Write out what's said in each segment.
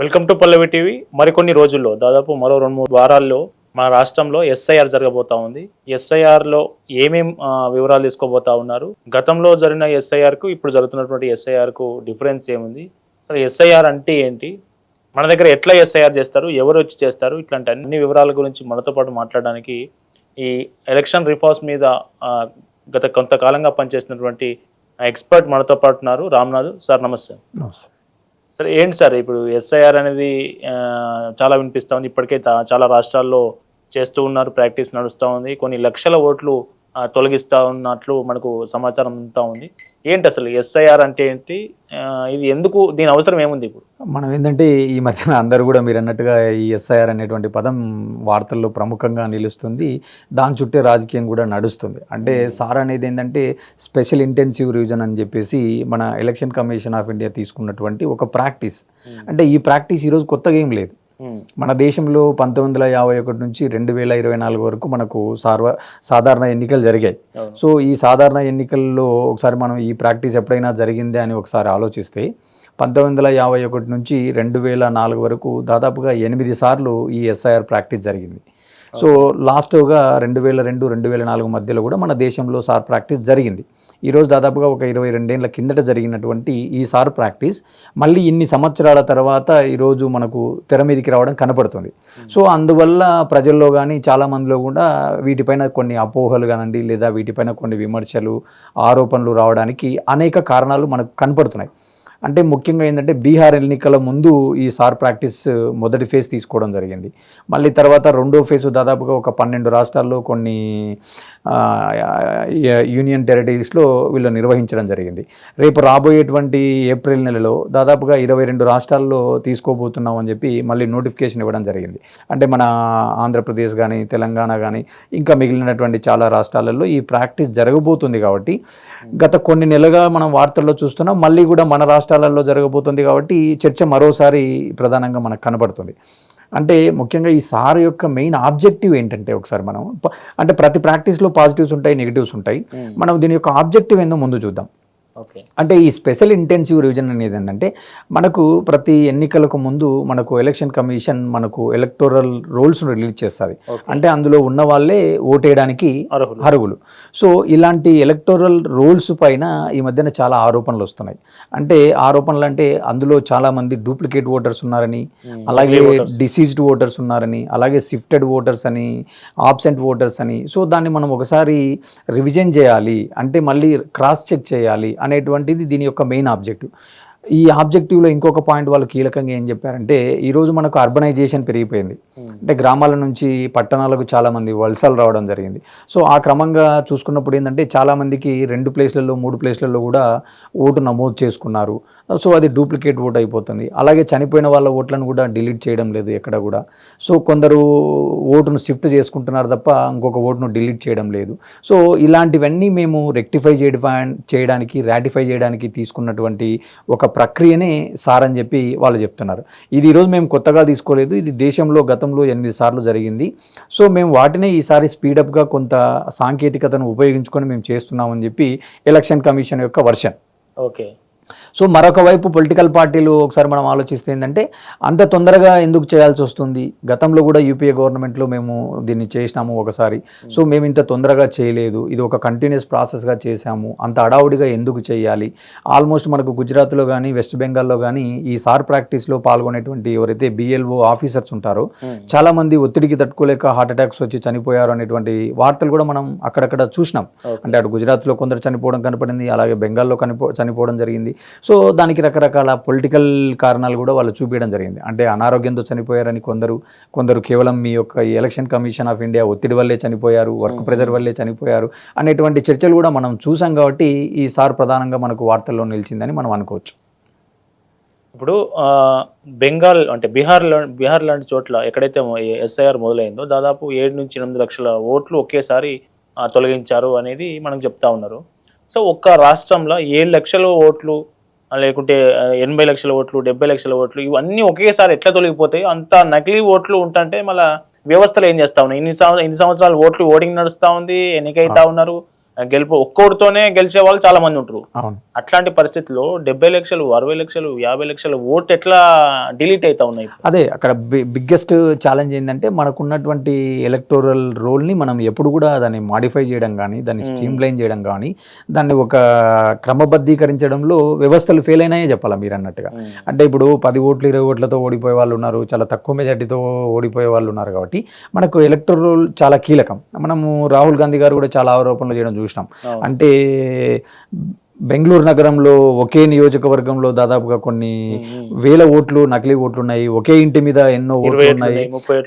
Welcome to Pallavi TV. మరికొన్ని రోజుల్లో దాదాపు మరో 2-3 వారాల్లో మన రాష్ట్రంలో ఎస్ఐఆర్ జరగబోతా ఉంది. ఎస్ఐఆర్లో ఏమేం వివరాలు తీసుకోబోతా ఉన్నారు, గతంలో జరిగిన ఎస్ఐఆర్కు ఇప్పుడు జరుగుతున్నటువంటి ఎస్ఐఆర్కు డిఫరెన్స్ ఏముంది, అసలు ఎస్ఐఆర్ అంటే ఏంటి, మన దగ్గర ఎట్లా ఎస్ఐఆర్ చేస్తారు, ఎవరు వచ్చి చేస్తారు, ఇట్లాంటి అన్ని వివరాల గురించి మనతో పాటు మాట్లాడడానికి ఈ ఎలక్షన్ రిఫార్మ్స్ మీద గత కొంతకాలంగా పనిచేస్తున్నటువంటి ఎక్స్పర్ట్ మనతో పాటు ఉన్నారు. రామ్నాథ్ సార్, నమస్తే. సరే, ఏంటి సార్ ఇప్పుడు ఎస్ఐఆర్ అనేది చాలా వినిపిస్తూ ఉంది. ఇప్పటికే చాలా రాష్ట్రాల్లో చేస్తూ ఉన్నారు, ప్రాక్టీస్ నడుస్తూ ఉంది. కొన్ని లక్షల ఓట్లు తొలగిస్తూ ఉన్నట్లు మనకు సమాచారం అంతా ఉంది. ఏంటి అసలు ఎస్ఐఆర్ అంటే ఏంటి, ఇది ఎందుకు, దీని అవసరం ఏముంది ఇప్పుడు? మనం ఏంటంటే ఈ మధ్యన అందరూ కూడా మీరు అన్నట్టుగా ఈ ఎస్ఐఆర్ అనేటువంటి పదం వార్తల్లో ప్రముఖంగా నిలుస్తుంది. దాని చుట్టే రాజకీయం కూడా నడుస్తుంది. అంటే సార్ అనేది ఏంటంటే స్పెషల్ ఇంటెన్సివ్ రివిజన్ అని చెప్పేసి మన ఎలక్షన్ కమిషన్ ఆఫ్ ఇండియా తీసుకున్నటువంటి ఒక ప్రాక్టీస్. అంటే ఈ ప్రాక్టీస్ ఈరోజు కొత్తగా ఏం లేదు. మన దేశంలో 1951 నుంచి 2024 వరకు మనకు సాధారణ ఎన్నికలు జరిగాయి. సో ఈ సాధారణ ఎన్నికల్లో ఒకసారి మనం ఈ ప్రాక్టీస్ ఎప్పుడైనా జరిగిందే అని ఒకసారి ఆలోచిస్తే 1951 నుంచి 2004 వరకు దాదాపుగా 8 సార్లు ఈ ఎస్ఐఆర్ ప్రాక్టీస్ జరిగింది. సో లాస్ట్గా 2002-2004 మధ్యలో కూడా మన దేశంలో సార్ ప్రాక్టీస్ జరిగింది. ఈరోజు దాదాపుగా ఒక 22 ఏళ్ల కిందట జరిగినటువంటి ఈ సార్ ప్రాక్టీస్ మళ్ళీ ఇన్ని సంవత్సరాల తర్వాత ఈరోజు మనకు తెర మీదకి రావడం కనపడుతుంది. సో అందువల్ల ప్రజల్లో కానీ చాలామందిలో కూడా వీటిపైన కొన్ని అపోహలు కానండి, లేదా వీటిపైన కొన్ని విమర్శలు, ఆరోపణలు రావడానికి అనేక కారణాలు మనకు కనపడుతున్నాయి. అంటే ముఖ్యంగా ఏంటంటే బీహార్ ఎన్నికల ముందు ఈ సార్ ప్రాక్టీస్ మొదటి ఫేజ్ తీసుకోవడం జరిగింది. మళ్ళీ తర్వాత రెండో ఫేజ్ దాదాపుగా ఒక 12 రాష్ట్రాల్లో కొన్ని యూనియన్ టెరిటరీస్లో వీళ్ళు నిర్వహించడం జరిగింది. రేపు రాబోయేటువంటి ఏప్రిల్ నెలలో దాదాపుగా 22 రాష్ట్రాల్లో తీసుకోబోతున్నాం అని చెప్పి మళ్ళీ నోటిఫికేషన్ ఇవ్వడం జరిగింది. అంటే మన ఆంధ్రప్రదేశ్ కానీ, తెలంగాణ కానీ, ఇంకా మిగిలినటువంటి చాలా రాష్ట్రాలలో ఈ ప్రాక్టీస్ జరగబోతుంది. కాబట్టి గత కొన్ని నెలలుగా మనం వార్తల్లో చూస్తున్నాం, మళ్ళీ కూడా మన రాష్ట్రాలలో జరగబోతుంది. కాబట్టి చర్చ మరోసారి ప్రధానంగా మనకు కనబడుతుంది. అంటే ముఖ్యంగా ఈ సార్ యొక్క మెయిన్ ఆబ్జెక్టివ్ ఏంటంటే ఒకసారి మనం అంటే ప్రతి ప్రాక్టీస్లో పాజిటివ్స్ ఉంటాయి, నెగిటివ్స్ ఉంటాయి. మనం దీని యొక్క ఆబ్జెక్టివ్ ఏందో ముందు చూద్దాం. అంటే ఈ స్పెషల్ ఇంటెన్సివ్ రివిజన్ అనేది ఏంటంటే మనకు ప్రతి ఎన్నికలకు ముందు మనకు ఎలక్షన్ కమిషన్ మనకు ఎలక్టోరల్ రోల్స్ను రిలీజ్ చేస్తుంది. అంటే అందులో ఉన్న వాళ్ళే ఓటేయడానికి అర్హులు. సో ఇలాంటి ఎలక్టోరల్ రోల్స్ పైన ఈ మధ్యన చాలా ఆరోపణలు వస్తున్నాయి. అంటే ఆరోపణలు అంటే అందులో చాలామంది డూప్లికేట్ ఓటర్స్ ఉన్నారని, అలాగే డిసీజ్డ్ ఓటర్స్ ఉన్నారని, అలాగే షిఫ్టెడ్ ఓటర్స్ అని, ఆబ్సెంట్ ఓటర్స్ అని. సో దాన్ని మనం ఒకసారి రివిజన్ చేయాలి, అంటే మళ్ళీ క్రాస్ చెక్ చేయాలి అనేటువంటిది దీని యొక్క మెయిన్ ఆబ్జెక్టివ్. ఈ ఆబ్జెక్టివ్లో ఇంకొక పాయింట్ వాళ్ళు కీలకంగా ఏం చెప్పారంటే ఈరోజు మనకు అర్బనైజేషన్ పెరిగిపోయింది. అంటే గ్రామాల నుంచి పట్టణాలకు చాలామంది వలసలు రావడం జరిగింది. సో ఆ క్రమంగా చూసుకున్నప్పుడు ఏంటంటే చాలామందికి 2 ప్లేస్లలో 3 ప్లేస్లలో కూడా ఓటు నమోదు చేసుకున్నారు. సో అది డూప్లికేట్ ఓటు అయిపోతుంది. అలాగే చనిపోయిన వాళ్ళ ఓట్లను కూడా డిలీట్ చేయడం లేదు ఎక్కడ కూడా. సో కొందరు ఓటును షిఫ్ట్ చేసుకుంటున్నారు తప్ప ఇంకొక ఓటును డిలీట్ చేయడం లేదు. సో ఇలాంటివన్నీ మేము రెక్టిఫై చేయడానికి, రాటిఫై చేయడానికి తీసుకున్నటువంటి ఒక ప్రక్రియనే సార్ అని చెప్పి వాళ్ళు చెప్తున్నారు. ఇది ఈరోజు మేము కొత్తగా తీసుకోలేదు, ఇది దేశంలో గతంలో 8 సార్లు జరిగింది. సో మేము వాటినే ఈసారి స్పీడప్గా కొంత సాంకేతికతను ఉపయోగించుకొని మేము చేస్తున్నామని చెప్పి ఎలక్షన్ కమిషన్ యొక్క వర్షన్. ఓకే. సో మరొక వైపు పొలిటికల్ పార్టీలు ఒకసారి మనం ఆలోచిస్తే ఏంటంటే అంత తొందరగా ఎందుకు చేయాల్సి వస్తుంది, గతంలో కూడా యూపీఏ గవర్నమెంట్లో మేము దీన్ని చేసినాము ఒకసారి. సో మేము ఇంత తొందరగా చేయలేదు, ఇది ఒక కంటిన్యూస్ ప్రాసెస్గా చేశాము, అంత అడావుడిగా ఎందుకు చేయాలి. ఆల్మోస్ట్ మనకు గుజరాత్లో కానీ, వెస్ట్ బెంగాల్లో కానీ ఈ సార్ ప్రాక్టీస్లో పాల్గొనేటువంటి ఎవరైతే బిఎల్ఓ ఆఫీసర్స్ ఉంటారో చాలామంది ఒత్తిడికి తట్టుకోలేక హార్ట్ అటాక్స్ వచ్చి చనిపోయారు అనేటువంటి వార్తలు కూడా మనం అక్కడక్కడ చూసినాం. అంటే అటు గుజరాత్లో కొందరు చనిపోవడం కనపడింది, అలాగే బెంగాల్లో చనిపోవడం జరిగింది. సో దానికి రకరకాల పొలిటికల్ కారణాలు కూడా వాళ్ళు చూపించడం జరిగింది. అంటే అనారోగ్యంతో చనిపోయారని కొందరు కేవలం మీ యొక్క ఎలక్షన్ కమిషన్ ఆఫ్ ఇండియా ఒత్తిడి వల్లే చనిపోయారు, వర్క్ ప్రెజర్ వల్లే చనిపోయారు అనేటువంటి చర్చలు కూడా మనం చూసాం. కాబట్టి ఈ సార్ ప్రధానంగా మనకు వార్తల్లో నిలిచిందని మనం అనుకోవచ్చు. ఇప్పుడు బెంగాల్ అంటే బీహార్ లాంటి చోట్ల ఎక్కడైతే ఎస్ఐఆర్ మొదలైందో దాదాపు 7-8 లక్షల ఓట్లు ఒకేసారి తొలగించారు అనేది మనకు చెప్తా ఉన్నారు. సో ఒక్క రాష్ట్రంలో 7 లక్షల ఓట్లు, లేకుంటే 80 లక్షల ఓట్లు, 70 లక్షల ఓట్లు, ఇవన్నీ ఒకేసారి ఎట్లా తొలగిపోతాయి? అంత నకిలీ ఓట్లు ఉంటుంటే మళ్ళీ వ్యవస్థలు ఏం చేస్తా ఉన్నాయి? ఇన్ని సంవత్సరాలు ఓటింగ్ నడుస్తూ ఉంది, ఎన్నికైతా ఉన్నారు, గెలుపు ఒక్కోటితోనే గెలిచే వాళ్ళు చాలా మంది ఉంటారు. అవును. అట్లాంటి పరిస్థితుల్లో 70 లక్షలు 60 లక్షలు 50 లక్షల ఓటు ఎట్లా డిలీట్ అవుతా ఉన్నాయి? అదే అక్కడ బిగ్గెస్ట్ ఛాలెంజ్ ఏంటంటే మనకున్నటువంటి ఎలక్టోరల్ రోల్ని మనం ఎప్పుడు కూడా దాన్ని మాడిఫై చేయడం కానీ దాన్ని స్ట్రీమ్ లైన్ చేయడం కానీ దాన్ని ఒక క్రమబద్ధీకరించడంలో వ్యవస్థలు ఫెయిల్ అయినాయే చెప్పాలా మీరు అన్నట్టుగా. అంటే ఇప్పుడు 10 ఓట్లు 20 ఓట్లతో ఓడిపోయే వాళ్ళు ఉన్నారు, చాలా తక్కువ మెజార్టీతో ఓడిపోయే వాళ్ళు ఉన్నారు. కాబట్టి మనకు ఎలక్టోరల్ రోల్ చాలా కీలకం. మనము రాహుల్ గాంధీ గారు కూడా చాలా ఆరోపణలు చేయడం చూసినాం. అంటే బెంగళూరు నగరంలో ఒకే నియోజకవర్గంలో దాదాపుగా కొన్ని వేల ఓట్లు నకిలీ ఓట్లు ఉన్నాయి, ఒకే ఇంటి మీద ఎన్నో ఓట్లు ఉన్నాయి.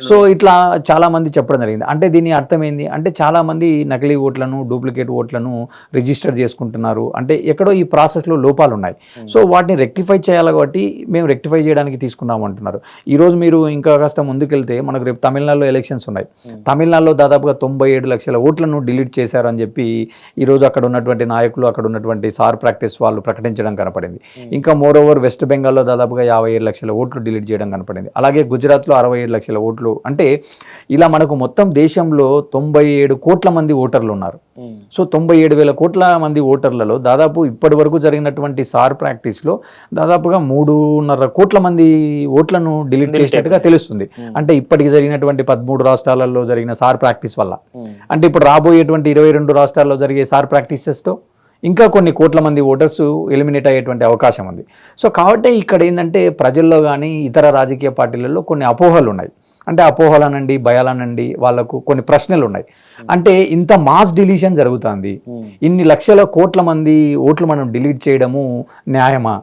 సో ఇట్లా చాలా మంది చెప్పడం జరిగింది. అంటే దీని అర్థం ఏంది అంటే చాలా మంది నకిలీ ఓట్లను డూప్లికేట్ ఓట్లను రిజిస్టర్ చేసుకుంటున్నారు. అంటే ఎక్కడో ఈ ప్రాసెస్లో లోపాలు ఉన్నాయి. సో వాటిని రెక్టిఫై చేయాలి కాబట్టి మేము రెక్టిఫై చేయడానికి తీసుకున్నాం అంటున్నారు. ఈరోజు మీరు ఇంకా కాస్త ముందుకెళ్తే మనకు రేపు తమిళనాడులో ఎలక్షన్స్ ఉన్నాయి. తమిళనాడులో దాదాపుగా 97 లక్షల ఓట్లను డిలీట్ చేశారు అని చెప్పి ఈరోజు అక్కడ ఉన్నటువంటి నాయకులు అక్కడ ఉన్నటువంటి సార్ ప్రాక్టీస్ వాళ్ళు ప్రకటించడం కనపడింది. ఇంకా మోర్ ఓవర్ వెస్ట్ బెంగాల్లో దాదాపుగా 57 లక్షల ఓట్లు డిలీట్ చేయడం కనపడింది. అలాగే గుజరాత్లో 67 లక్షల ఓట్లు. అంటే ఇలా మనకు మొత్తం దేశంలో 97 కోట్ల మంది ఓటర్లు ఉన్నారు. సో 97,000 కోట్ల మంది ఓటర్లలో దాదాపు ఇప్పటి వరకు జరిగినటువంటి సార్ ప్రాక్టీస్లో దాదాపుగా 3.5 కోట్ల మంది ఓట్లను డిలీట్ చేసినట్టుగా తెలుస్తుంది. అంటే ఇప్పటికి జరిగినటువంటి 13 రాష్ట్రాలలో జరిగిన సార్ ప్రాక్టీస్ వల్ల. అంటే ఇప్పుడు రాబోయేటువంటి 22 రాష్ట్రాల్లో జరిగే సార్ ప్రాక్టీసెస్తో ఇంకా కొన్ని కోట్ల మంది ఓటర్స్ ఎలిమినేట్ అయ్యేటువంటి అవకాశం ఉంది. సో కాబట్టి ఇక్కడ ఏంటంటే ప్రజల్లో కానీ ఇతర రాజకీయ పార్టీలలో కొన్ని అపోహలు ఉన్నాయి. అంటే అపోహలనండి భయాలనండి వాళ్ళకు కొన్ని ప్రశ్నలు ఉన్నాయి. అంటే ఇంత మాస్ డిలీషన్ జరుగుతుంది, ఇన్ని లక్షల కోట్ల మంది ఓట్లు మనం డిలీట్ చేయడము న్యాయమా?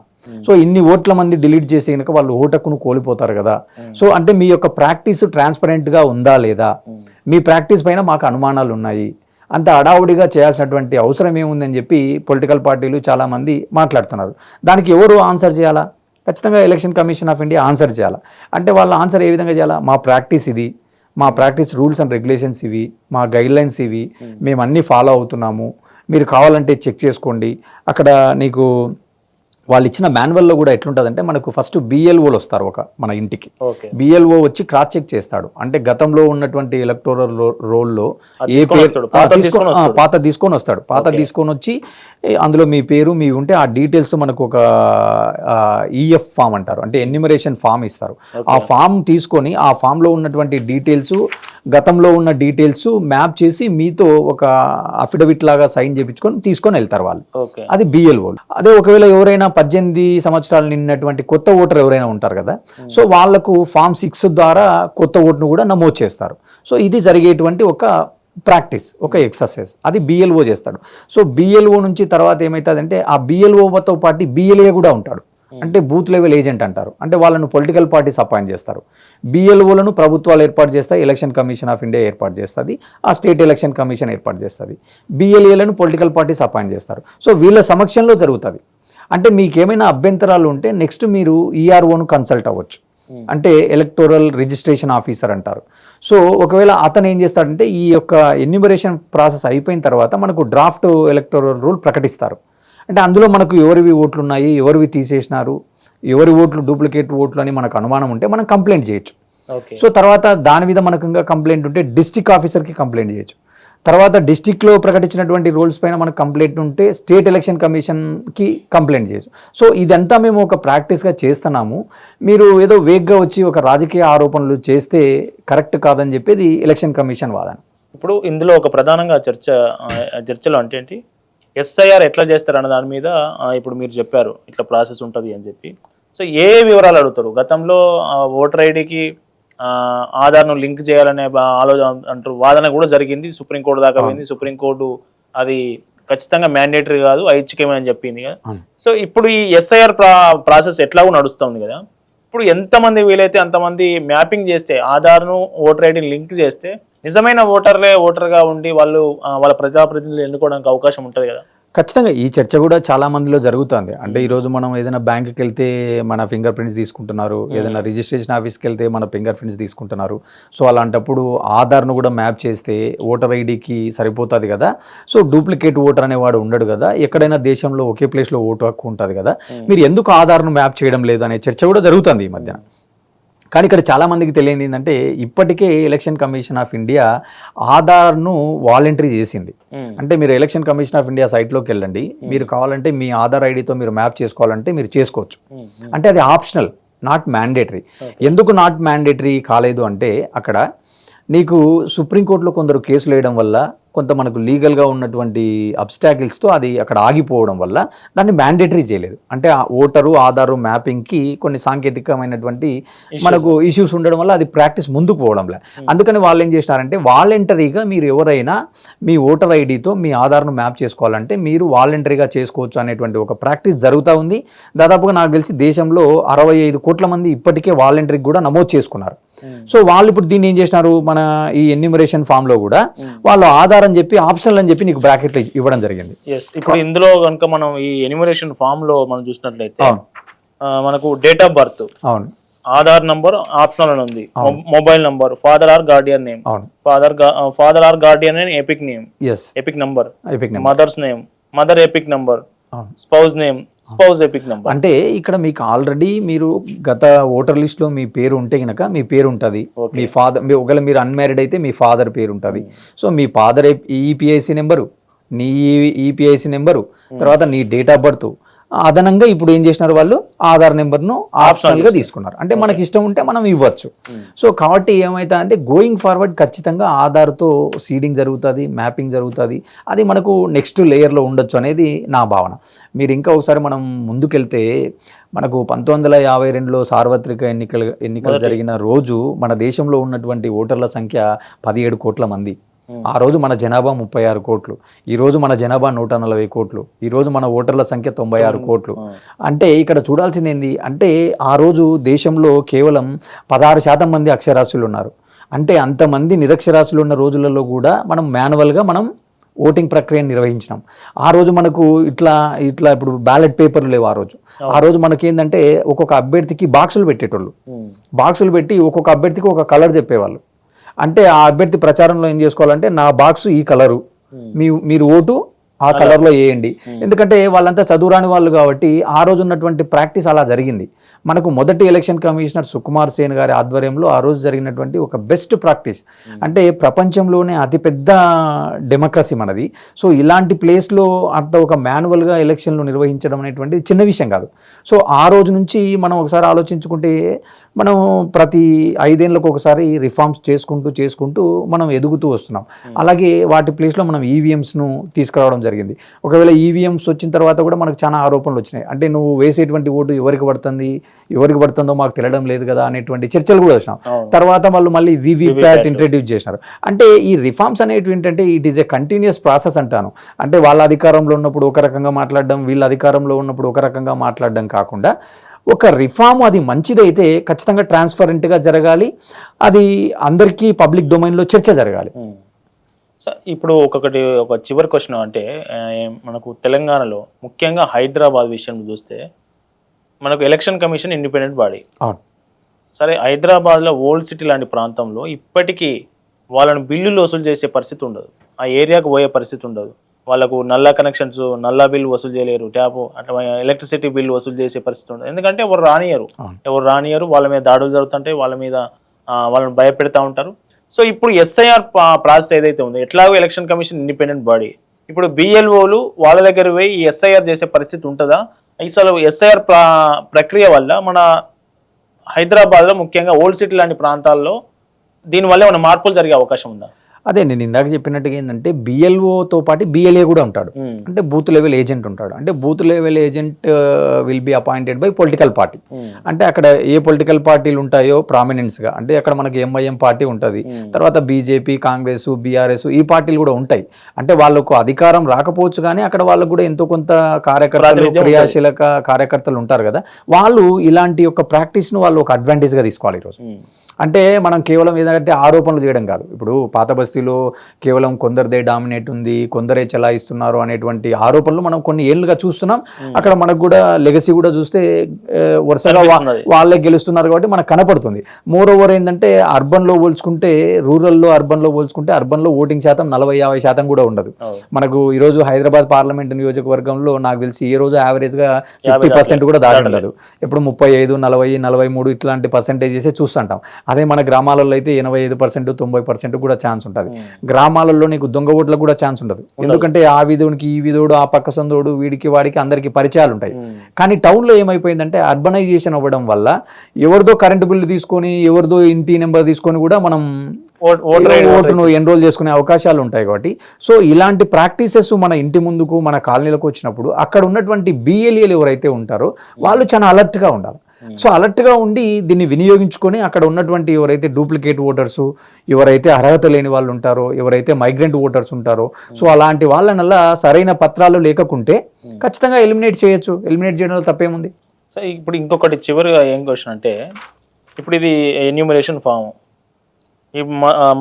సో ఇన్ని ఓట్ల మంది డిలీట్ చేసే కనుక వాళ్ళు ఓటకును కోల్పోతారు కదా. సో అంటే మీ యొక్క ప్రాక్టీస్ ట్రాన్స్పరెంట్గా ఉందా లేదా, మీ ప్రాక్టీస్ పైన మాకు అనుమానాలు ఉన్నాయి, అంత అడావుడిగా చేయాల్సినటువంటి అవసరం ఏముందని చెప్పి పొలిటికల్ పార్టీలు చాలామంది మాట్లాడుతున్నారు. దానికి ఎవరు ఆన్సర్ చేయాలా? ఖచ్చితంగా election commission of India answer చేయాలా. అంటే వాళ్ళ ఆన్సర్ ఏ విధంగా చేయాలా? మా ప్రాక్టీస్ ఇది, మా ప్రాక్టీస్ రూల్స్ అండ్ రెగ్యులేషన్స్ ఇవి, మా గైడ్లైన్స్ ఇవి, మేము అన్నీ ఫాలో అవుతున్నాము, మీరు కావాలంటే చెక్ చేసుకోండి. అక్కడ నీకు వాళ్ళు ఇచ్చిన మాన్యువల్లో కూడా ఎట్లుంటుందంటే మనకు ఫస్ట్ బిఎల్ఓలు వస్తారు మన ఇంటికి. బిఎల్ఓ వచ్చి క్రాస్ చెక్ చేస్తాడు. అంటే గతంలో ఉన్నటువంటి ఎలక్టోరల్ రోల్లో ఏ పేరు పాత తీసుకొని వస్తాడు. పాత తీసుకొని వచ్చి అందులో మీ పేరు మీ ఉంటే ఆ డీటెయిల్స్ మనకు ఒక ఈఎఫ్ ఫామ్ అంటారు, అంటే ఎన్యూమరేషన్ ఫామ్ ఇస్తారు. ఆ ఫామ్ తీసుకొని ఆ ఫామ్లో ఉన్నటువంటి డీటెయిల్స్ గతంలో ఉన్న డీటెయిల్స్ మ్యాప్ చేసి మీతో ఒక అఫిడవిట్ లాగా సైన్ చేయించుకొని తీసుకొని వెళ్తారు వాళ్ళు. అది బిఎల్ఓ. అదే ఒకవేళ ఎవరైనా 18 సంవత్సరాలు నిన్నటువంటి కొత్త ఓటర్ ఎవరైనా ఉంటారు కదా, సో వాళ్లకు ఫామ్ 6 ద్వారా కొత్త ఓటును కూడా నమోదు చేస్తారు. సో ఇది జరిగేటువంటి ఒక ప్రాక్టీస్, ఒక ఎక్సర్సైజ్, అది బిఎల్ఓ చేస్తాడు. సో బిఎల్ఓ నుంచి తర్వాత ఏమవుతుందంటే ఆ బిఎల్ఓతో పాటు బిఎల్ఏ కూడా ఉంటాడు. అంటే బూత్ లెవెల్ ఏజెంట్ అంటారు. అంటే వాళ్ళను పొలిటికల్ పార్టీస్ అపాయింట్ చేస్తారు. బిఎల్ఓలను ప్రభుత్వాలు ఏర్పాటు చేస్తాయి, ఎలక్షన్ కమిషన్ ఆఫ్ ఇండియా ఏర్పాటు చేస్తుంది, ఆ స్టేట్ ఎలక్షన్ కమిషన్ ఏర్పాటు చేస్తుంది. బిఎల్ఏలను పొలిటికల్ పార్టీస్ అపాయింట్ చేస్తారు. సో వీళ్ళ సమక్షంలో జరుగుతుంది. అంటే మీకేమైనా అభ్యంతరాలు ఉంటే నెక్స్ట్ మీరు ఈఆర్ఓను కన్సల్ట్ అవ్వచ్చు. అంటే ఎలక్టోరల్ రిజిస్ట్రేషన్ ఆఫీసర్ అంటారు. సో ఒకవేళ అతను ఏం చేస్తాడంటే ఈ యొక్క ఎన్యూమరేషన్ ప్రాసెస్ అయిపోయిన తర్వాత మనకు డ్రాఫ్ట్ ఎలక్టోరల్ రూల్ ప్రకటిస్తారు. అంటే అందులో మనకు ఎవరివి ఓట్లు ఉన్నాయి, ఎవరివి తీసేసినారు, ఎవరి ఓట్లు డూప్లికేట్ ఓట్లు అని మనకు అనుమానం ఉంటే మనం కంప్లైంట్ చేయొచ్చు. సో తర్వాత దాని మీద మనకు ఇంకా కంప్లైంట్ ఉంటే డిస్ట్రిక్ట్ ఆఫీసర్కి కంప్లైంట్ చేయొచ్చు. తర్వాత డిస్టిక్లో ప్రకటించినటువంటి రూల్స్ పైన మనకు కంప్లైంట్ ఉంటే స్టేట్ ఎలక్షన్ కమిషన్కి కంప్లైంట్ చేయొచ్చు. సో ఇదంతా మేము ఒక ప్రాక్టీస్గా చేస్తున్నాము. మీరు ఏదో వేగ్గా వచ్చి ఒక రాజకీయ ఆరోపణలు చేస్తే కరెక్ట్ కాదని చెప్పేది ఎలక్షన్ కమిషన్ వాదన. ఇప్పుడు ఇందులో ఒక ప్రధానంగా చర్చలో అంటే ఏంటి, ఎస్ఐఆర్ ఎట్లా చేస్తారు అన్న దాని మీద ఇప్పుడు మీరు చెప్పారు ఇట్లా ప్రాసెస్ ఉంటుంది అని చెప్పి. సో ఏ వివరాలు అడుగుతారు? గతంలో ఓటర్ ఐడికి ఆధార్ను లింక్ చేయాలనే ఆలోచన అంటారు, వాదన కూడా జరిగింది, సుప్రీంకోర్టు దాకా పోయింది. సుప్రీంకోర్టు అది ఖచ్చితంగా మ్యాండేటరీ కాదు, ఐచ్ఛికమే అని చెప్పింది కదా. సో ఇప్పుడు ఈ ఎస్ఐఆర్ ప్రాసెస్ ఎట్లాగో నడుస్తుంది కదా. ఇప్పుడు ఎంతమంది వీలైతే అంతమంది మ్యాపింగ్ చేస్తే, ఆధార్ను ఓటర్ ఐడిని లింక్ చేస్తే నిజమైన ఓటర్లే ఓటర్గా ఉండి వాళ్ళు వాళ్ళ ప్రజాప్రతినిధులు ఎన్నుకోవడానికి అవకాశం ఉంటుంది కదా. ఖచ్చితంగా ఈ చర్చ కూడా చాలా మందిలో జరుగుతుంది. అంటే ఈరోజు మనం ఏదైనా బ్యాంకుకి వెళ్తే మన ఫింగర్ ప్రింట్స్ తీసుకుంటున్నారు, ఏదైనా రిజిస్ట్రేషన్ ఆఫీస్కి వెళ్తే మన ఫింగర్ ప్రింట్స్ తీసుకుంటున్నారు. సో అలాంటప్పుడు ఆధార్ను కూడా మ్యాప్ చేస్తే ఓటర్ ఐడికి సరిపోతుంది కదా. సో డూప్లికేట్ ఓటర్ అనేవాడు ఉండడు కదా, ఎక్కడైనా దేశంలో ఒకే ప్లేస్లో ఓటు హక్కు ఉంటుంది కదా, మీరు ఎందుకు ఆధార్ను మ్యాప్ చేయడం లేదు అనే చర్చ కూడా జరుగుతుంది ఈ మధ్యన. కానీ ఇక్కడ చాలా మందికి తెలియదు ఏంటంటే ఇప్పటికే ఎలక్షన్ కమిషన్ ఆఫ్ ఇండియా ఆధార్ను వాలంటరీ చేసింది. అంటే మీరు ఎలక్షన్ కమిషన్ ఆఫ్ ఇండియా సైట్లోకి వెళ్ళండి, మీరు కావాలంటే మీ ఆధార్ ఐడితో మీరు మ్యాప్ చేసుకోవాలంటే మీరు చేసుకోవచ్చు. అంటే అది ఆప్షనల్, నాట్ మ్యాండేటరీ. ఎందుకు నాట్ మ్యాండేటరీ కాలేదు అంటే అక్కడ నీకు సుప్రీంకోర్టులో కొందరు కేసులు వేయడం వల్ల కొంత మనకు లీగల్గా ఉన్నటువంటి అబ్స్టాకిల్స్తో అది అక్కడ ఆగిపోవడం వల్ల దాన్ని మ్యాండేటరీ చేయలేదు. అంటే ఆ ఓటరు ఆధారు మ్యాపింగ్కి కొన్ని సాంకేతికమైనటువంటి మనకు ఇష్యూస్ ఉండడం వల్ల అది ప్రాక్టీస్ ముందుకు పోవడంలే. అందుకని వాళ్ళు ఏం చేసినారంటే వాలంటరీగా మీరు ఎవరైనా మీ ఓటర్ ఐడితో మీ ఆధార్ను మ్యాప్ చేసుకోవాలంటే మీరు వాలంటరీగా చేసుకోవచ్చు అనేటువంటి ఒక ప్రాక్టీస్ జరుగుతూ ఉంది. దాదాపుగా నాకు తెలిసి దేశంలో 65 కోట్ల మంది ఇప్పటికే వాలంటరీకి కూడా నమోదు చేసుకున్నారు. సో వాళ్ళు ఇప్పుడు దీన్ని ఏం చేసినారు, మన ఈ ఎన్యూమరేషన్ ఫామ్ లో కూడా వాళ్ళు ఆధార్ అని చెప్పి ఆప్షనల్ అని చెప్పి నీకు బ్రాకెట్లు ఇవ్వడం జరిగింది. ఇప్పుడు ఇందులో కనుక మనం ఈ ఎన్యూమరేషన్ ఫామ్ లో మనం చూసినట్లయితే మనకు డేట్ ఆఫ్ బర్త్, అవును, ఆధార్ నంబర్ ఆప్షనల్ అని ఉంది, mobile number, father are Guardian name, father are Guardian name, epic name, epic number, mother's name, mother epic number, spouse name, spouse epic number. అంటే ఇక్కడ మీకు ఆల్రెడీ మీరు గత ఓటర్ లిస్ట్ లో మీ పేరు ఉంటే గనక మీ పేరు ఉంటుంది, మీ ఫాదర్, ఒకవేళ మీరు అన్మ్యారీడ్ అయితే మీ ఫాదర్ పేరు ఉంటుంది. సో మీ ఫాదర్ ఈపీఐసి నెంబరు, నీ ఈపీఐసి నెంబరు, తర్వాత నీ డేట్ ఆఫ్ బర్త్, అదనంగా ఇప్పుడు ఏం చేసినారు వాళ్ళు ఆధార్ నెంబర్ను ఆప్షనల్గా తీసుకున్నారు. అంటే మనకి ఇష్టం ఉంటే మనం ఇవ్వచ్చు. సో కాబట్టి ఏమవుతా అంటే గోయింగ్ ఫార్వర్డ్ ఖచ్చితంగా ఆధార్తో సీడింగ్ జరుగుతుంది, మ్యాపింగ్ జరుగుతుంది. అది మనకు నెక్స్ట్ లేయర్లో ఉండొచ్చు అనేది నా భావన. మీరు ఇంకా ఒకసారి మనం ముందుకెళ్తే మనకు 1952లో సార్వత్రిక ఎన్నికలు జరిగిన రోజు మన దేశంలో ఉన్నటువంటి ఓటర్ల సంఖ్య 17 కోట్ల మంది. ఆ రోజు మన జనాభా 36 కోట్లు, ఈ రోజు మన జనాభా 140 కోట్లు, ఈ రోజు మన ఓటర్ల సంఖ్య 96 కోట్లు. అంటే ఇక్కడ చూడాల్సింది ఏంది అంటే ఆ రోజు దేశంలో కేవలం 16% మంది అక్షరాస్యులు ఉన్నారు. అంటే అంతమంది నిరక్షరాస్యులు ఉన్న రోజులలో కూడా మనం మాన్యువల్గా మనం ఓటింగ్ ప్రక్రియను నిర్వహించినాం. ఆ రోజు మనకు ఇట్లా ఇప్పుడు బ్యాలెట్ పేపర్లు లేవు. ఆ రోజు మనకి ఏంటంటే ఒక్కొక్క అభ్యర్థికి బాక్సులు పెట్టేటోళ్ళు, బాక్సులు పెట్టి ఒక్కొక్క అభ్యర్థికి ఒక కలర్ చెప్పేవాళ్ళు. అంటే ఆ అభ్యర్థి ప్రచారంలో ఏం చేసుకోవాలంటే నా బాక్సు ఈ కలరు, మీరు ఓటు ఆ కలర్లో వేయండి. ఎందుకంటే వాళ్ళంతా చదువురాని వాళ్ళు కాబట్టి ఆ రోజు ఉన్నటువంటి ప్రాక్టీస్ అలా జరిగింది. మనకు మొదటి ఎలక్షన్ కమిషనర్ సుకుమార్ సేన్ గారి ఆధ్వర్యంలో ఆ రోజు జరిగినటువంటి ఒక బెస్ట్ ప్రాక్టీస్. అంటే ప్రపంచంలోనే అతిపెద్ద డెమోక్రసీ మనది. సో ఇలాంటి ప్లేస్లో అంత ఒక మాన్యువల్గా ఎలక్షన్లు నిర్వహించడం అనేటువంటిది చిన్న విషయం కాదు. సో ఆ రోజు నుంచి మనం ఒకసారి ఆలోచించుకుంటే మనం ప్రతి 5 ఏళ్ళకు ఒకసారి రిఫార్మ్స్ చేసుకుంటూ మనం ఎదుగుతూ వస్తున్నాం. అలాగే వాటి ప్లేస్లో మనం ఈవీఎంస్ను తీసుకురావడం జరిగింది. ఒకవేళ ఈవీఎంస్ వచ్చిన తర్వాత కూడా మనకు చాలా ఆరోపణలు వచ్చినాయి. అంటే నువ్వు వేసేటువంటి ఓటు ఎవరికి పడుతుందో మాకు తెలియడం లేదు కదా అనేటువంటి చర్చలు కూడా వచ్చినాం. తర్వాత వాళ్ళు మళ్ళీ వీవీప్యాట్ ఇంట్రడ్యూస్ చేసినారు. అంటే ఈ రిఫార్మ్స్ అనేవి ఏంటంటే it is a continuous process అంటాను. అంటే వాళ్ళ అధికారంలో ఉన్నప్పుడు ఒక రకంగా మాట్లాడడం, వీళ్ళ అధికారంలో ఉన్నప్పుడు ఒక రకంగా మాట్లాడడం కాకుండా ఒక రిఫార్మ్ అది మంచిదైతే ఖచ్చితంగా ట్రాన్స్పరెంట్గా జరగాలి. అది అందరికీ పబ్లిక్ డొమైన్లో చర్చ జరగాలి. ఇప్పుడు ఒక చివరి క్వశ్చన్ అంటే మనకు తెలంగాణలో ముఖ్యంగా హైదరాబాద్ విషయం చూస్తే మనకు ఎలక్షన్ కమిషన్ ఇండిపెండెంట్ బాడీ. అవును సరే, హైదరాబాద్లో ఓల్డ్ సిటీ లాంటి ప్రాంతంలో ఇప్పటికీ వాళ్ళని బిల్లులు వసూలు చేసే పరిస్థితి ఉండదు, ఆ ఏరియాకు పోయే పరిస్థితి ఉండదు. వాళ్ళకు నల్లా కనెక్షన్స్, నల్లా బిల్లు వసూలు చేయలేరు, ట్యాప్ అట్లా ఎలక్ట్రిసిటీ బిల్లు వసూలు చేసే పరిస్థితి ఉండదు. ఎందుకంటే ఎవరు రానియరు, వాళ్ళ మీద దాడులు జరుగుతుంటాయి, వాళ్ళని భయపెడతా ఉంటారు. సో ఇప్పుడు ఎస్ఐఆర్ ప్రాసెస్ ఏదైతే ఉందో, ఎట్లాగో ఎలక్షన్ కమిషన్ ఇండిపెండెంట్ బాడీ, ఇప్పుడు బిఎల్ఓలు వాళ్ళ దగ్గర పోయి ఈ ఎస్ఐఆర్ చేసే పరిస్థితి ఉంటుందా? అసలు ఎస్ఐఆర్ ప్రక్రియ వల్ల మన హైదరాబాద్లో ముఖ్యంగా ఓల్డ్ సిటీ లాంటి ప్రాంతాల్లో దీనివల్ల ఏమైనా మార్పులు జరిగే అవకాశం ఉందా? అదే నేను ఇందాక చెప్పినట్టుగా ఏంటంటే బిఎల్ఓతో పాటు బిఎల్ఏ కూడా ఉంటాడు. అంటే బూత్ లెవెల్ ఏజెంట్ ఉంటాడు. అంటే booth level agent will be appointed by political party. అంటే అక్కడ ఏ పొలిటికల్ పార్టీలు ఉంటాయో ప్రామినెన్స్గా, అంటే అక్కడ మనకి ఎంఐఎం పార్టీ ఉంటుంది, తర్వాత బీజేపీ, కాంగ్రెస్, బీఆర్ఎస్ ఈ పార్టీలు కూడా ఉంటాయి. అంటే వాళ్ళకు అధికారం రాకపోవచ్చు కానీ అక్కడ వాళ్ళకు కూడా ఎంతో కొంత కార్యకర్తలు, క్రియాశీలక కార్యకర్తలు ఉంటారు కదా, వాళ్ళు ఇలాంటి యొక్క ప్రాక్టీస్ను వాళ్ళు ఒక అడ్వాంటేజ్గా తీసుకోవాలి ఈరోజు. అంటే మనం కేవలం ఏదంటే ఆరోపణలు చేయడం కాదు. ఇప్పుడు పాత బస్తీ బస్తీలో కేవలం కొందరిదే డామినేట్ ఉంది, కొందరే చెలాయిస్తున్నారు అనేటువంటి ఆరోపణలు మనం కొన్ని ఏళ్ళుగా చూస్తున్నాం. అక్కడ మనకు కూడా లెగసీ కూడా చూస్తే వరుసగా వాళ్ళే గెలుస్తున్నారు కాబట్టి మనకు కనపడుతుంది. మోర్ ఓవర్ ఏంటంటే అర్బన్లో పోల్చుకుంటే రూరల్లో అర్బన్లో పోల్చుకుంటే అర్బన్లో ఓటింగ్ శాతం 40-50% కూడా ఉండదు. మనకు ఈరోజు హైదరాబాద్ పార్లమెంట్ నియోజకవర్గంలో నాకు తెలిసి ఏ రోజు యావరేజ్గా 50% కూడా దాటి ఉండదు. ఎప్పుడు 35, 40, 43 ఇట్లాంటి పర్సెంటేజెస్ చూస్తుంటాం. అదే మన గ్రామాలలో అయితే 85%, 90% కూడా ఛాన్స్ ఉంటుంది. గ్రామాలలో నీకు దొంగ ఓట్లకు కూడా ఛాన్స్ ఉండదు. ఎందుకంటే ఆ వీధునికి ఈ వీధుడు, ఆ పక్క సందోడు, వీడికి వాడికి అందరికి పరిచయాలు ఉంటాయి. కానీ టౌన్లో ఏమైపోయిందంటే అర్బనైజేషన్ అవ్వడం వల్ల ఎవరిదో కరెంటు బిల్లు తీసుకొని, ఎవరిదో ఇంటి నెంబర్ తీసుకొని కూడా మనం ఓటును ఎన్రోల్ చేసుకునే అవకాశాలు ఉంటాయి. కాబట్టి సో ఇలాంటి ప్రాక్టీసెస్ మన ఇంటి ముందుకు, మన కాలనీలకు వచ్చినప్పుడు అక్కడ ఉన్నటువంటి బిఎల్ఏలు ఎవరైతే ఉంటారో వాళ్ళు చాలా అలర్ట్గా ఉండాలి. సో అలర్ట్గా ఉండి దీన్ని వినియోగించుకొని అక్కడ ఉన్నటువంటి ఎవరైతే డూప్లికేట్ ఓటర్స్, ఎవరైతే అర్హత లేని వాళ్ళు ఉంటారో, ఎవరైతే మైగ్రెంట్ ఓటర్స్ ఉంటారో, సో అలాంటి వాళ్ళనల్లా సరైన పత్రాలు లేకుంటే ఖచ్చితంగా ఎలిమినేట్ చేయొచ్చు. ఎలిమినేట్ చేయడంలో తప్పేముంది? సో ఇప్పుడు ఇంకొకటి చివరిగా ఏం క్వశ్చన్ అంటే, ఇప్పుడు ఇది ఎన్యూమరేషన్ ఫామ్, ఈ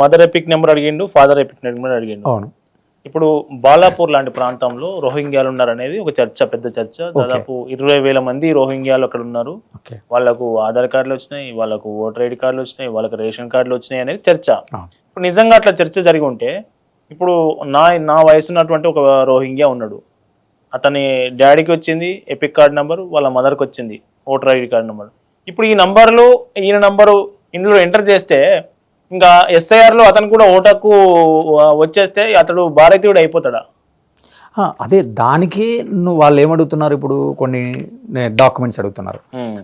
మదర్ ఎపిక్ నెంబర్ అడిగిండు, ఫాదర్ ఎపిక్ నెంబర్ అడిగిండు. అవును. ఇప్పుడు బాలాపూర్ లాంటి ప్రాంతంలో రోహింగ్యాలు ఉన్నారనేది ఒక చర్చ, పెద్ద చర్చ. దాదాపు 20,000 మంది రోహింగ్యాలు అక్కడ ఉన్నారు. వాళ్ళకు ఆధార్ కార్డులు వచ్చినాయి, వాళ్ళకు ఓటర్ ఐడి కార్డులు వచ్చినాయి, వాళ్ళకు రేషన్ కార్డులు వచ్చినాయి అనేది చర్చ. ఇప్పుడు నిజంగా అట్లా చర్చ జరిగి ఉంటే, ఇప్పుడు నా వయసు ఉన్నటువంటి ఒక రోహింగ్యా ఉన్నాడు, అతని డాడీకి వచ్చింది ఎపిక్ కార్డ్ నెంబర్, వాళ్ళ మదర్కి వచ్చింది ఓటర్ ఐడి కార్డ్ నెంబర్. ఇప్పుడు ఈ నంబర్లు, ఈయన నంబరు ఇందులో ఎంటర్ చేస్తే ఇంకా ఎస్ఐఆర్లో అతను కూడా ఓటకు వచ్చేస్తే అతడు భారతీయుడు అయిపోతాడా? అదే దానికి వాళ్ళు ఏమడుగుతున్నారు, ఇప్పుడు కొన్ని డాక్యుమెంట్స్ అడుగుతున్నారు.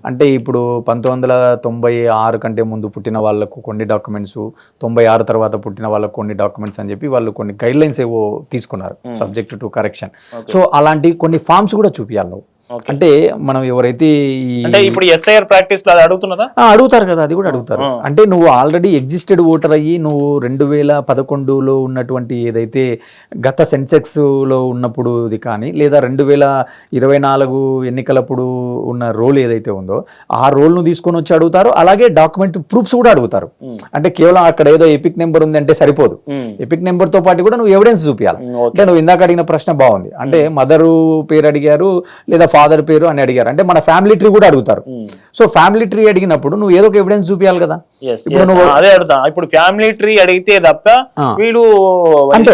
అంటే ఇప్పుడు 1996 కంటే ముందు పుట్టిన వాళ్ళకు కొన్ని డాక్యుమెంట్స్, 96 తర్వాత పుట్టిన వాళ్ళకు కొన్ని డాక్యుమెంట్స్ అని చెప్పి వాళ్ళు కొన్ని గైడ్ లైన్స్ ఏవో తీసుకున్నారు, సబ్జెక్ట్ టు కరెక్షన్. సో అలాంటి కొన్ని ఫామ్స్ కూడా చూపించాలి. అంటే మనం ఎవరైతే అంటే ఇప్పుడు ఎస్ఐఆర్ ప్రాక్టీస్ లో అడుగుతున్నారా? అడుగుతారు కదా, అది కూడా అడుగుతారు. అంటే నువ్వు ఆల్రెడీ ఎగ్జిస్టెడ్ ఓటర్ అయ్యి నువ్వు 2011లో ఉన్నటువంటి ఏదైతే గత సెన్సెక్స్ లో ఉన్నప్పుడుది కానీ, లేదా 2024 ఎన్నికలప్పుడు ఉన్న రోల్ ఏదైతే ఉందో ఆ రోల్ ను తీసుకొని వచ్చి అడుగుతారు. అలాగే డాక్యుమెంట్ ప్రూఫ్స్ కూడా అడుగుతారు. అంటే కేవలం అక్కడ ఏదో ఎపిక్ నెంబర్ ఉంది అంటే సరిపోదు, ఎపిక్ నెంబర్ తో పాటు కూడా నువ్వు ఎవిడెన్స్ చూపించాలి. అంటే నువ్వు ఇందాక అడిగిన ప్రశ్న బాగుంది. అంటే మదరు పేరు అడిగారు లేదా ఫాదర్ పేరు అని అడిగారు, అంటే మన ఫ్యామిలీ ట్రీ కూడా అడుగుతారు. సో ఫ్యామిలీ ట్రీ అడిగినప్పుడు నువ్వు ఏదో ఒక ఎవిడెన్స్ చూపించాలి కదా. ఇప్పుడు నువ్వు అదే అడుగుతా, ఇప్పుడు ఫ్యామిలీ ట్రీ అడిగితే తప్ప వీళ్ళు అంటే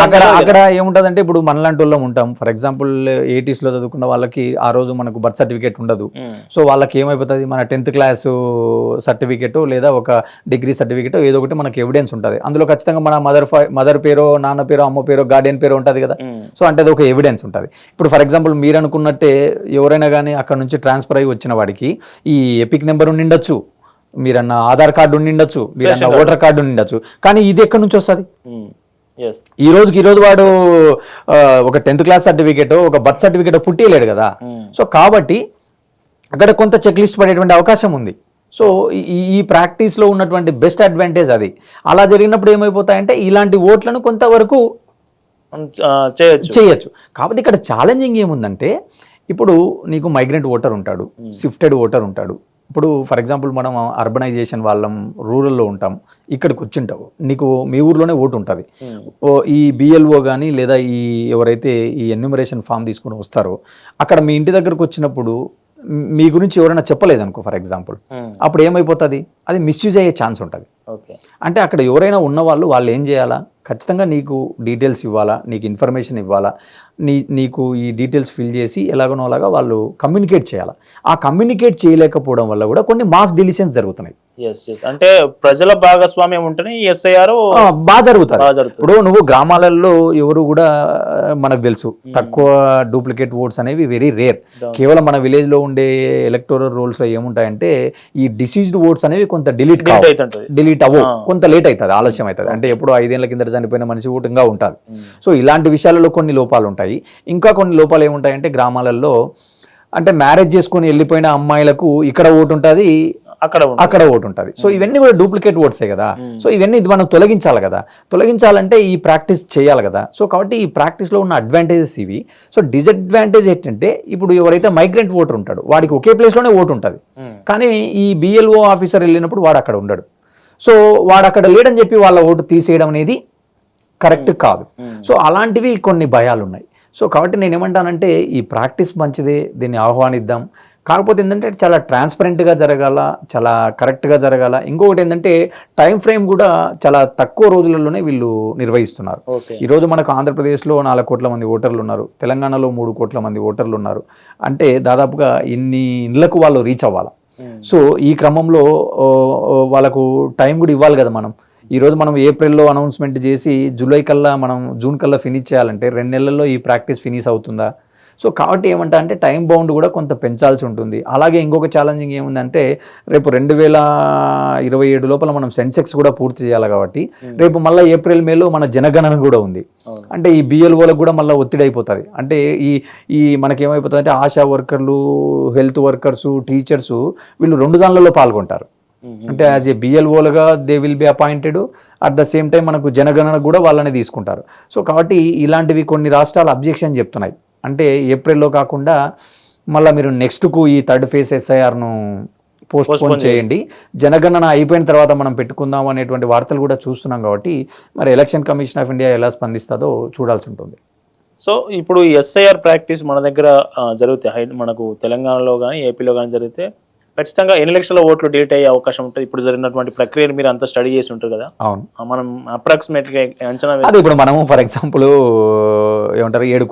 అక్కడ ఏముంటదంటే, ఇప్పుడు మనలాంటి వాళ్ళం ఉంటాం. ఫర్ ఎగ్జాంపుల్ 80s లో చదువుకున్న వాళ్ళకి ఆ రోజు మనకు బర్త్ సర్టిఫికేట్ ఉండదు. సో వాళ్ళకి ఏమైపోతుంది, మన 10th క్లాస్ సర్టిఫికేట్ లేదా ఒక డిగ్రీ సర్టిఫికేట్ ఏదో ఒకటి మనకి ఎవిడెన్స్ ఉంటుంది. అందులో ఖచ్చితంగా మన మదర్ పేరో, నాన్న పేరో, అమ్మ పేరో, గార్డియన్ పేరో ఉంటుంది కదా. సో అంటే అది ఒక ఎవిడెన్స్ ఉంటుంది. ఇప్పుడు ఫర్ ఎగ్జాంపుల్ మీరు అనుకున్నట్టే ఎవరైనా కానీ అక్కడ నుంచి ట్రాన్స్ఫర్ అయ్యి వచ్చిన వాడికి ఈ ఎపిక్ నెంబర్ ఉండిండొచ్చు, మీరన్న ఆధార్ కార్డు ఉండిండొచ్చు, మీరన్న ఓటర్ కార్డు ఉండిండొచ్చు. కానీ ఇది ఎక్కడి నుంచి వస్తుంది? ఈ రోజు వాడు ఒక 10th క్లాస్ సర్టిఫికేట్, ఒక బర్త్ సర్టిఫికేట్ పుట్టియలేడు కదా. సో కాబట్టి అక్కడ కొంత చెక్ లిస్ట్ పడేటువంటి అవకాశం ఉంది. సో ఈ ప్రాక్టీస్లో ఉన్నటువంటి బెస్ట్ అడ్వాంటేజ్ అది. అలా జరిగినప్పుడు ఏమైపోతాయంటే ఇలాంటి ఓట్లను కొంతవరకు చేయొచ్చు. కాబట్టి ఇక్కడ ఛాలెంజింగ్ ఏముందంటే, ఇప్పుడు నీకు మైగ్రెంట్ ఓటర్ ఉంటాడు, షిఫ్టెడ్ ఓటర్ ఉంటాడు. ఇప్పుడు ఫర్ ఎగ్జాంపుల్ మనం అర్బనైజేషన్ వాళ్ళం, రూరల్లో ఉంటాం, ఇక్కడికి వచ్చింటావు, నీకు మీ ఊర్లోనే ఓటు ఉంటుంది. ఈ బిఎల్ఓ కానీ లేదా ఈ ఎవరైతే ఈ ఎన్యూమరేషన్ ఫామ్ తీసుకొని వస్తారో అక్కడ మీ ఇంటి దగ్గరకు వచ్చినప్పుడు మీ గురించి ఎవరైనా చెప్పలేదనుకో ఫర్ ఎగ్జాంపుల్, అప్పుడు ఏమైపోతుంది, అది మిస్యూజ్ అయ్యే ఛాన్స్ ఉంటుంది. అంటే అక్కడ ఎవరైనా ఉన్నవాళ్ళు వాళ్ళు ఏం చేయాలా, ఖచ్చితంగా నీకు డీటెయిల్స్ ఇవ్వాలా, నీకు ఇన్ఫర్మేషన్ ఇవ్వాలా, నీకు ఈ డీటెయిల్స్ ఫిల్ చేసి ఎలాగోలాగా వాళ్ళు కమ్యూనికేట్ చేయాలి. ఆ కమ్యూనికేట్ చేయలేకపోవడం వల్ల కూడా కొన్ని మాస్ డిలీషన్స్ జరుగుతున్నాయి. అంటే ప్రజల భాగస్వామ్యం ఉంటేనే ఎస్ఐఆర్ బాగా జరుగుతుంది. ఇప్పుడు నువ్వు గ్రామాలలో ఎవరు కూడా మనకు తెలుసు తక్కువ డూప్లికేట్ ఓట్స్ అనేవి వెరీ రేర్. కేవలం మన విలేజ్ లో ఉండే ఎలక్టోరల్ రోల్స్ లో ఏముంటాయంటే ఈ డిసీజ్డ్ ఓట్స్ అనేవి కొంత డిలీట్ అవ్వవు, కొంత లేట్ అవుతుంది, ఆలస్యం అవుతుంది. అంటే ఎప్పుడు 5 ఏళ్ల కింద చనిపోయిన మనిషి ఓటుగా ఉంటుంది. సో ఇలాంటి విషయాలలో కొన్ని లోపాలు ఉంటాయి. ఇంకా కొన్ని లోపాలు ఏముంటాయంటే గ్రామాలలో అంటే మ్యారేజ్ చేసుకొని వెళ్ళిపోయిన అమ్మాయిలకు ఇక్కడ ఓటు ఉంటుంది, అక్కడ ఓటు ఉంటుంది. సో ఇవన్నీ కూడా డూప్లికేట్ ఓట్సే కదా. సో ఇవన్నీ మనం తొలగించాలి కదా. తొలగించాలంటే ఈ ప్రాక్టీస్ చేయాలి కదా. సో కాబట్టి ఈ ప్రాక్టీస్లో ఉన్న అడ్వాంటేజెస్ ఇవి. సో డిసడ్వాంటేజ్ ఏంటంటే, ఇప్పుడు ఎవరైతే మైగ్రెంట్ ఓటర్ ఉంటాడు వాడికి ఒకే ప్లేస్లోనే ఓటు ఉంటుంది, కానీ ఈ బిఎల్ఓ ఆఫీసర్ వెళ్ళినప్పుడు వాడు అక్కడ ఉండడు. సో వాడు అక్కడ లేడని చెప్పి వాళ్ళ ఓటు తీసేయడం అనేది కరెక్ట్ కాదు. సో అలాంటివి కొన్ని భయాలు ఉన్నాయి. సో కాబట్టి నేను ఏమంటానంటే ఈ ప్రాక్టీస్ మంచిదే, దీన్ని ఆహ్వానిద్దాం. కాకపోతే ఏంటంటే చాలా ట్రాన్స్పరెంట్గా జరగాల, చాలా కరెక్ట్గా జరగాల. ఇంకొకటి ఏంటంటే టైం ఫ్రేమ్ కూడా చాలా తక్కువ రోజులలోనే వీళ్ళు నిర్వహిస్తున్నారు. ఈరోజు మనకు ఆంధ్రప్రదేశ్లో 4 కోట్ల మంది ఓటర్లు ఉన్నారు, తెలంగాణలో 3 కోట్ల మంది ఓటర్లు ఉన్నారు. అంటే దాదాపుగా ఇన్ని ఇళ్లకు వాళ్ళు రీచ్ అవ్వాలి. సో ఈ క్రమంలో వాళ్ళకు టైం కూడా ఇవ్వాలి కదా. ఈరోజు మనం ఏప్రిల్లో అనౌన్స్మెంట్ చేసి జూన్ కల్లా ఫినిష్ చేయాలంటే 2 నెలల్లో ఈ ప్రాక్టీస్ ఫినిష్ అవుతుందా? సో కాబట్టి ఏమంటా అంటే టైం బౌండ్ కూడా కొంత పెంచాల్సి ఉంటుంది. అలాగే ఇంకొక ఛాలెంజింగ్ ఏముందంటే రేపు 2027 లోపల మనం సెన్సెక్స్ కూడా పూర్తి చేయాలి కాబట్టి రేపు మళ్ళీ ఏప్రిల్ మేలో మన జనగణన కూడా ఉంది. అంటే ఈ బిఎల్ఓలకు కూడా మళ్ళీ ఒత్తిడి అయిపోతుంది. అంటే ఈ మనకేమైపోతుంది అంటే ఆశా వర్కర్లు, హెల్త్ వర్కర్సు, టీచర్సు వీళ్ళు 2 దానిలలో పాల్గొంటారు. అంటే యాజ్ ఏ బిఎల్ఓలుగా they will be appointed, at the same time మనకు జనగణన కూడా వాళ్ళని తీసుకుంటారు. సో కాబట్టి ఇలాంటివి కొన్ని రాష్ట్రాలు అబ్జెక్షన్ చెప్తున్నాయి. అంటే ఏప్రిల్లో కాకుండా మళ్ళీ మీరు నెక్స్ట్కు ఈ 3rd ఫేజ్ ఎస్ఐఆర్ను పోస్ట్పోన్ చేయండి, జనగణన అయిపోయిన తర్వాత మనం పెట్టుకుందాం అనేటువంటి వార్తలు కూడా చూస్తున్నాం. కాబట్టి మరి ఎలక్షన్ కమిషన్ ఆఫ్ ఇండియా ఎలా స్పందిస్తుందో చూడాల్సి ఉంటుంది. సో ఇప్పుడు ఎస్ఐఆర్ ప్రాక్టీస్ మన దగ్గర జరుగుతాయి, మనకు తెలంగాణలో కానీ ఏపీలో కానీ జరిగితే ఖచ్చితంగా ఎన్ని లక్షల ఓట్లు డిలీట్ అయ్యే అవకాశం ఉంటుంది? ఇప్పుడు జరిగినటువంటి ప్రక్రియను మీరు అంతా స్టడీ చేసి ఉంటారు కదా. అవును, మనం అప్రాక్సిమేట్గా అంచనా అదే ఇప్పుడు మనము ఫర్ ఎగ్జాంపుల్ ఏమంటారు 7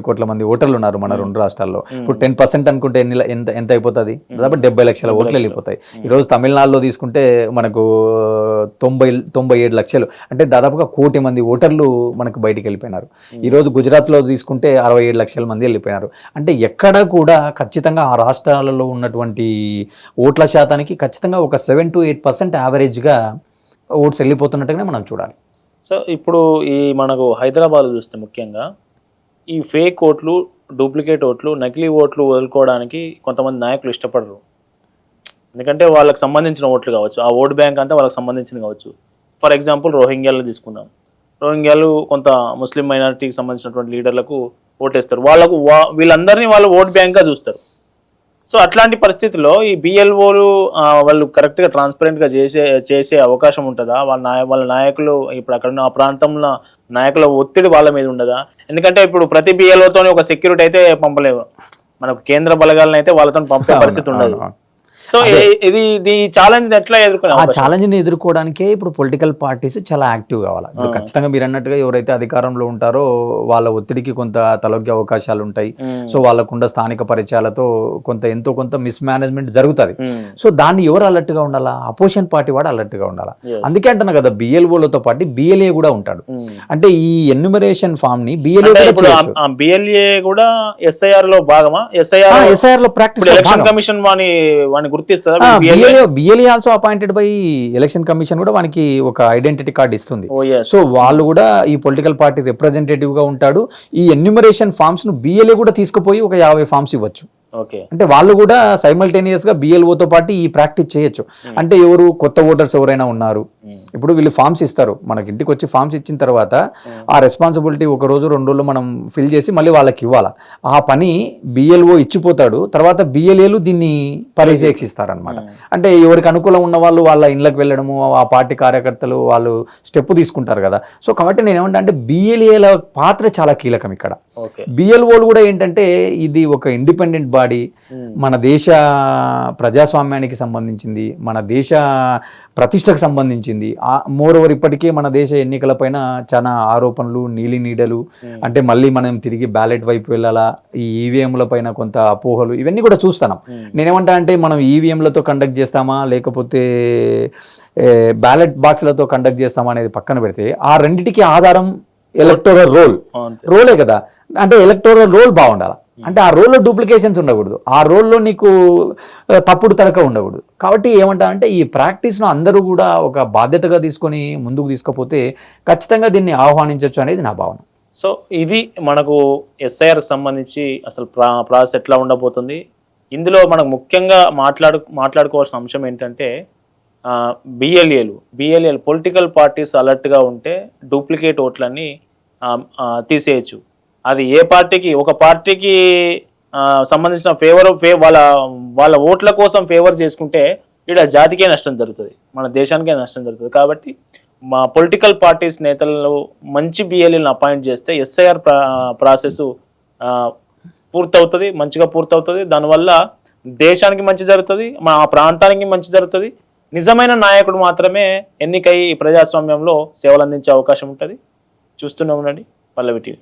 కోట్ల మంది ఓటర్లు ఉన్నారు మన 2 రాష్ట్రాల్లో. ఇప్పుడు 10% అనుకుంటే ఎంత అయిపోతుంది? దాదాపు 70 లక్షల ఓట్లు వెళ్ళిపోతాయి. ఈరోజు తమిళనాడులో తీసుకుంటే మనకు 97 లక్షలు, అంటే దాదాపుగా 1 కోటి మంది ఓటర్లు మనకు బయటికి వెళ్ళిపోయినారు. ఈరోజు గుజరాత్లో తీసుకుంటే 67 లక్షల మంది వెళ్ళిపోయినారు. అంటే ఎక్కడ కూడా ఖచ్చితంగా ఆ రాష్ట్రాలలో ఉన్నటువంటి ఓట్ల శాతానికి ఖచ్చితంగా ఒక 7 to 8% యావరేజ్గా ఓట్స్ వెళ్ళిపోతున్నట్టుగానే మనం చూడాలి. సో ఇప్పుడు ఈ మనకు హైదరాబాద్ చూస్తే ముఖ్యంగా ఈ ఫేక్ ఓట్లు, డూప్లికేట్ ఓట్లు, నకిలీ ఓట్లు వదులుకోవడానికి కొంతమంది నాయకులు ఇష్టపడరు. ఎందుకంటే వాళ్ళకి సంబంధించిన ఓట్లు కావచ్చు, ఆ ఓట్ బ్యాంక్ అంతా వాళ్ళకి సంబంధించింది కావచ్చు. ఫర్ ఎగ్జాంపుల్ రోహింగ్యాలు తీసుకుందాం. రోహింగ్యాలు కొంత ముస్లిం మైనారిటీకి సంబంధించినటువంటి లీడర్లకు ఓటేస్తారు. వీళ్ళందరినీ వాళ్ళు ఓట్ బ్యాంక్గా చూస్తారు. సో అట్లాంటి పరిస్థితుల్లో ఈ బిఎల్ఓలు వాళ్ళు కరెక్ట్గా ట్రాన్స్పరెంట్గా చేసే అవకాశం ఉంటుందా? వాళ్ళ నాయకులు ఇప్పుడు అక్కడ ఆ ప్రాంతంలో నాయకుల ఒత్తిడి వాళ్ళ మీద ఉండదా? ఎందుకంటే ఇప్పుడు ప్రతి బిఎల్ఓతో ఒక సెక్యూరిటీ అయితే పంపలేవు, మనకు కేంద్ర బలగాలను అయితే వాళ్ళతో పంపే పరిస్థితి ఉండదు. సో ఇది ఛాలెంజ్ ఎట్లా ఎదుర్కొనే? ఆ ఛాలెంజ్ని ఎదుర్కోవడానికే ఇప్పుడు పొలిటికల్ పార్టీస్ చాలా యాక్టివ్ కావాలి. ఇప్పుడు ఖచ్చితంగా మీరు అన్నట్టుగా ఎవరైతే అధికారంలో ఉంటారో వాళ్ళ ఒత్తిడికి కొంత తలొగ్గే అవకాశాలు ఉంటాయి. సో వాళ్ళకుండా స్థానిక పరిచయాలతో ఎంతో కొంత మిస్ మేనేజ్మెంట్ జరుగుతుంది. సో దాన్ని ఎవరు అలర్ట్గా ఉండాలా? అపోజిషన్ పార్టీ వాడు అలర్ట్గా ఉండాలా. అందుకే అంటున్నా కదా బిఎల్ఓలతో పాటు బిఎల్ఏ కూడా ఉంటాడు. అంటే ఈ ఎన్యూమరేషన్ ఫామ్ ని బిఎల్ఏ కూడా ఎస్ఐఆర్ లో భాగమా? ఎస్ఐఆర్ లో practice election commission BLA also appointed by election commission కూడా వానికి ఒక ఐడెంటిటీ కార్డు ఇస్తుంది. సో వాళ్ళు కూడా ఈ పొలిటికల్ పార్టీ రిప్రజెంటేటివ్ గా ఉంటాడు. ఈ ఎన్యూమరేషన్ ఫామ్స్ ను బిఎల్ఏ కూడా తీసుకుపోయి ఒక 50 ఫామ్స్ ఇవ్వచ్చు. అంటే వాళ్ళు కూడా సైమల్టేనియస్ గా బిఎల్ఓతో పాటు ఈ ప్రాక్టీస్ చేయొచ్చు. అంటే ఎవరు కొత్త ఓటర్స్ ఎవరైనా ఉన్నారు, ఇప్పుడు వీళ్ళు ఫామ్స్ ఇస్తారు, మనకి ఇంటికి వచ్చి ఫామ్స్ ఇచ్చిన తర్వాత ఆ రెస్పాన్సిబిలిటీ 1 రోజు 2 రోజులు మనం ఫిల్ చేసి మళ్ళీ వాళ్ళకి ఇవ్వాలా. ఆ పని బిఎల్ఓ ఇచ్చిపోతాడు, తర్వాత బిఎల్ఏలు దీన్ని పర్యవేక్షిస్తారనమాట. అంటే ఎవరికి అనుకూలం ఉన్న వాళ్ళు వాళ్ళ ఇళ్ళకి వెళ్ళడము, ఆ పార్టీ కార్యకర్తలు వాళ్ళు స్టెప్ తీసుకుంటారు కదా. సో కాబట్టి నేను ఏమంటా అంటే బిఎల్ఏల పాత్ర చాలా కీలకం ఇక్కడ. బిఎల్ఓలు కూడా ఏంటంటే ఇది ఒక ఇండిపెండెంట్ బాడీ, మన దేశ ప్రజాస్వామ్యానికి సంబంధించింది, మన దేశ ప్రతిష్టకు సంబంధించింది. మోరోవర్ ఇప్పటికే మన దేశ ఎన్నికలపైన చాలా ఆరోపణలు, నీడలు, అంటే మళ్ళీ మనం తిరిగి బ్యాలెట్ వైపు వెళ్ళాలా, ఈ ఈవీఎంల పైన కొంత అపోహలు, ఇవన్నీ కూడా చూస్తున్నాం. నేనేమంటా అంటే మనం ఈవీఎంలతో కండక్ట్ చేస్తామా లేకపోతే బ్యాలెట్ బాక్స్లతో కండక్ట్ చేస్తామా అనేది పక్కన పెడితే ఆ రెండింటికి ఆధారం ఎలక్టోరల్ రోలే కదా. అంటే ఎలక్టోరల్ రోల్ బాగుండాలి. అంటే ఆ రోల్లో డూప్లికేషన్స్ ఉండకూడదు, ఆ రోల్లో నీకు తప్పుడు తడక ఉండకూడదు. కాబట్టి ఏమంటారంటే ఈ ప్రాక్టీస్ను అందరూ కూడా ఒక బాధ్యతగా తీసుకొని ముందుకు తీసుకపోతే ఖచ్చితంగా దీన్ని ఆహ్వానించవచ్చు అనేది నా భావన. సో ఇది మనకు ఎస్ఐఆర్కి సంబంధించి అసలు ప్రాసెస్ ఎట్లా ఉండబోతుంది. ఇందులో మనకు ముఖ్యంగా మాట్లాడుకోవాల్సిన అంశం ఏంటంటే బిఎల్ఏలు పొలిటికల్ పార్టీస్ అలర్ట్గా ఉంటే డూప్లికేట్ ఓట్లన్నీ తీసేయచ్చు. అది ఏ పార్టీకి, ఒక పార్టీకి సంబంధించిన వాళ్ళ ఓట్ల కోసం ఫేవర్ చేసుకుంటే ఇక్కడ జాతికే నష్టం జరుగుతుంది, మన దేశానికే నష్టం జరుగుతుంది. కాబట్టి మా పొలిటికల్ పార్టీస్ నేతలను మంచి బిఎల్ఏలను అపాయింట్ చేస్తే ఎస్ఐఆర్ ప్రాసెస్ పూర్తవుతుంది, మంచిగా పూర్తవుతుంది. దానివల్ల దేశానికి మంచి జరుగుతుంది, మా ప్రాంతానికి మంచి జరుగుతుంది. నిజమైన నాయకుడు మాత్రమే ఎన్నికై ప్రజాస్వామ్యంలో సేవలు అందించే అవకాశం ఉంటుంది. చూస్తూనే ఉండండి పల్లవి టీవీ.